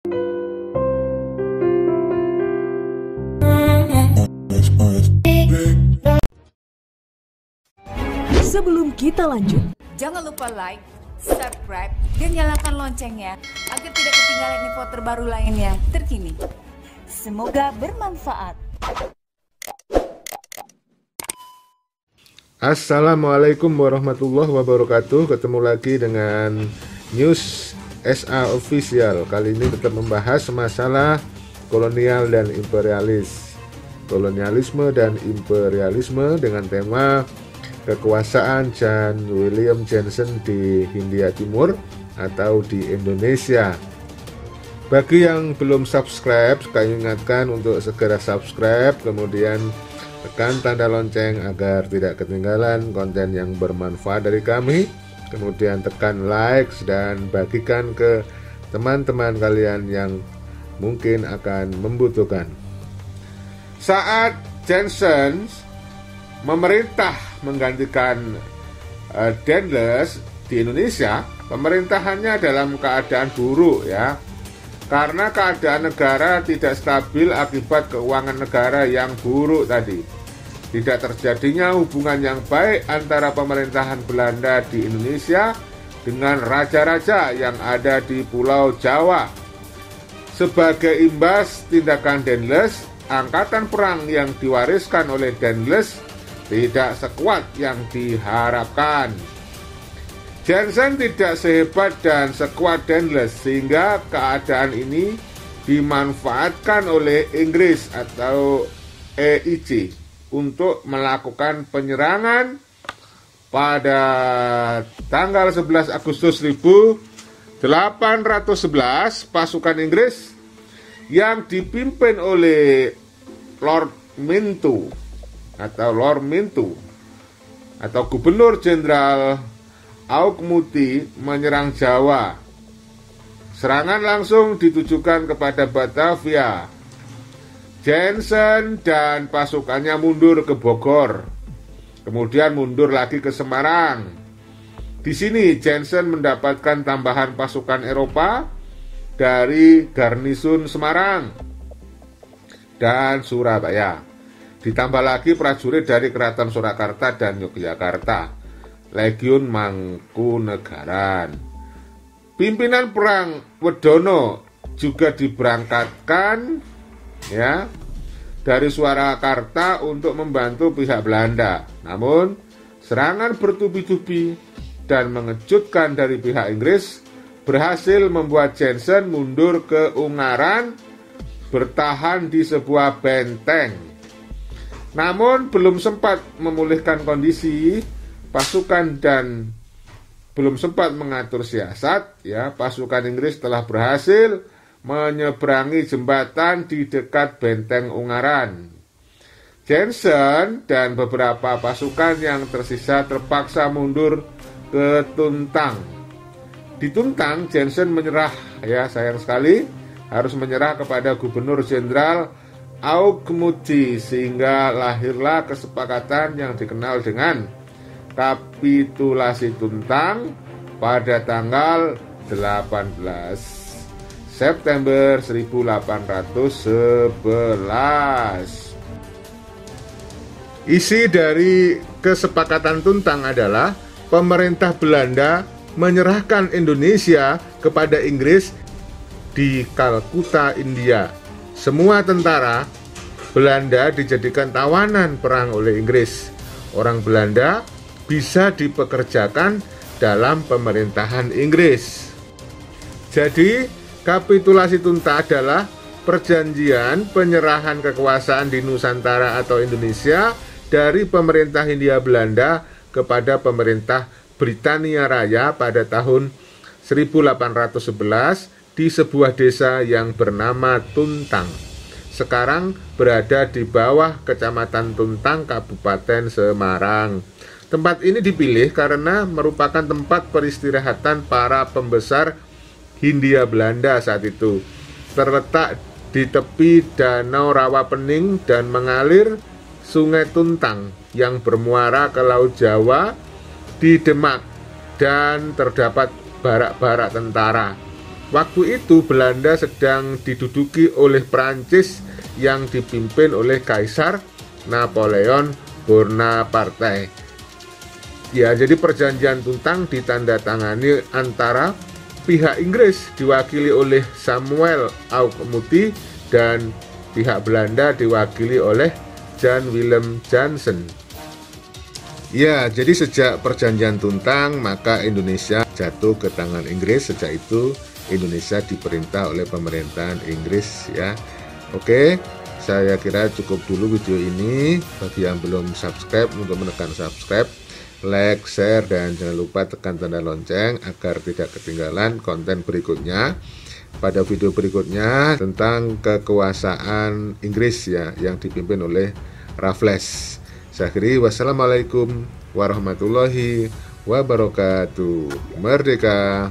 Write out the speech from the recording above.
Sebelum kita lanjut, jangan lupa like, subscribe, dan nyalakan loncengnya agar tidak ketinggalan info terbaru lainnya terkini. Semoga bermanfaat. Assalamualaikum warahmatullahi wabarakatuh. Ketemu lagi dengan News SA Official. Kali ini kita membahas masalah kolonial dan kolonialisme dan imperialisme dengan tema kekuasaan John William Johnson di Hindia Timur atau di Indonesia. Bagi yang belum subscribe, kami ingatkan untuk segera subscribe, kemudian tekan tanda lonceng agar tidak ketinggalan konten yang bermanfaat dari kami. Kemudian tekan like dan bagikan ke teman-teman kalian yang mungkin akan membutuhkan. Saat Johnson memerintah menggantikan Dendles di Indonesia, pemerintahannya dalam keadaan buruk ya, karena keadaan negara tidak stabil akibat keuangan negara yang buruk tadi. Tidak terjadinya hubungan yang baik antara pemerintahan Belanda di Indonesia dengan raja-raja yang ada di Pulau Jawa. Sebagai imbas tindakan Dendles, angkatan perang yang diwariskan oleh Dendles tidak sekuat yang diharapkan. Johnson tidak sehebat dan sekuat Dendles, sehingga keadaan ini dimanfaatkan oleh Inggris atau EIC untuk melakukan penyerangan pada tanggal 11 Agustus 1811. Pasukan Inggris yang dipimpin oleh Lord Minto atau Gubernur Jenderal Auchmuty menyerang Jawa. Serangan langsung ditujukan kepada Batavia. Johnson dan pasukannya mundur ke Bogor, kemudian mundur lagi ke Semarang. Di sini Johnson mendapatkan tambahan pasukan Eropa dari garnisun Semarang dan Surabaya. Ditambah lagi prajurit dari Keraton Surakarta dan Yogyakarta, Legiun Mangkunegaran. Pimpinan perang Wedono juga diberangkatkan ya dari Surakarta untuk membantu pihak Belanda. Namun serangan bertubi-tubi dan mengejutkan dari pihak Inggris berhasil membuat Johnson mundur ke Ungaran, bertahan di sebuah benteng. Namun belum sempat memulihkan kondisi pasukan dan belum sempat mengatur siasat ya, pasukan Inggris telah berhasil menyeberangi jembatan di dekat benteng Ungaran. Johnson dan beberapa pasukan yang tersisa terpaksa mundur ke Tuntang. Di Tuntang Johnson menyerah ya, sayang sekali harus menyerah kepada Gubernur Jenderal Auchmuty, sehingga lahirlah kesepakatan yang dikenal dengan Kapitulasi Tuntang pada tanggal 18 September 1811. Isi dari kesepakatan Tuntang adalah pemerintah Belanda menyerahkan Indonesia kepada Inggris di Kalkuta, India. Semua tentara Belanda dijadikan tawanan perang oleh Inggris. Orang Belanda bisa dipekerjakan dalam pemerintahan Inggris. Jadi, kapitulasi Tuntang adalah perjanjian penyerahan kekuasaan di Nusantara atau Indonesia dari pemerintah Hindia Belanda kepada pemerintah Britania Raya pada tahun 1811 di sebuah desa yang bernama Tuntang. Sekarang berada di bawah Kecamatan Tuntang, Kabupaten Semarang. Tempat ini dipilih karena merupakan tempat peristirahatan para pembesar Hindia Belanda saat itu. Terletak di tepi Danau Rawapening dan mengalir Sungai Tuntang yang bermuara ke Laut Jawa di Demak, dan terdapat barak-barak tentara. Waktu itu Belanda sedang diduduki oleh Prancis yang dipimpin oleh Kaisar Napoleon Bonaparte. Ya, jadi perjanjian Tuntang ditandatangani antara pihak Inggris diwakili oleh Samuel Auchmuty dan pihak Belanda diwakili oleh Jan Willem Jansen. Ya, jadi sejak perjanjian Tuntang maka Indonesia jatuh ke tangan Inggris. Sejak itu Indonesia diperintah oleh pemerintahan Inggris ya. Oke, saya kira cukup dulu video ini. Bagi yang belum subscribe, untuk menekan subscribe, like, share, dan jangan lupa tekan tanda lonceng agar tidak ketinggalan konten berikutnya. Pada video berikutnya tentang kekuasaan Inggris ya yang dipimpin oleh Raffles. Saya akhiri, wassalamualaikum warahmatullahi wabarakatuh. Merdeka!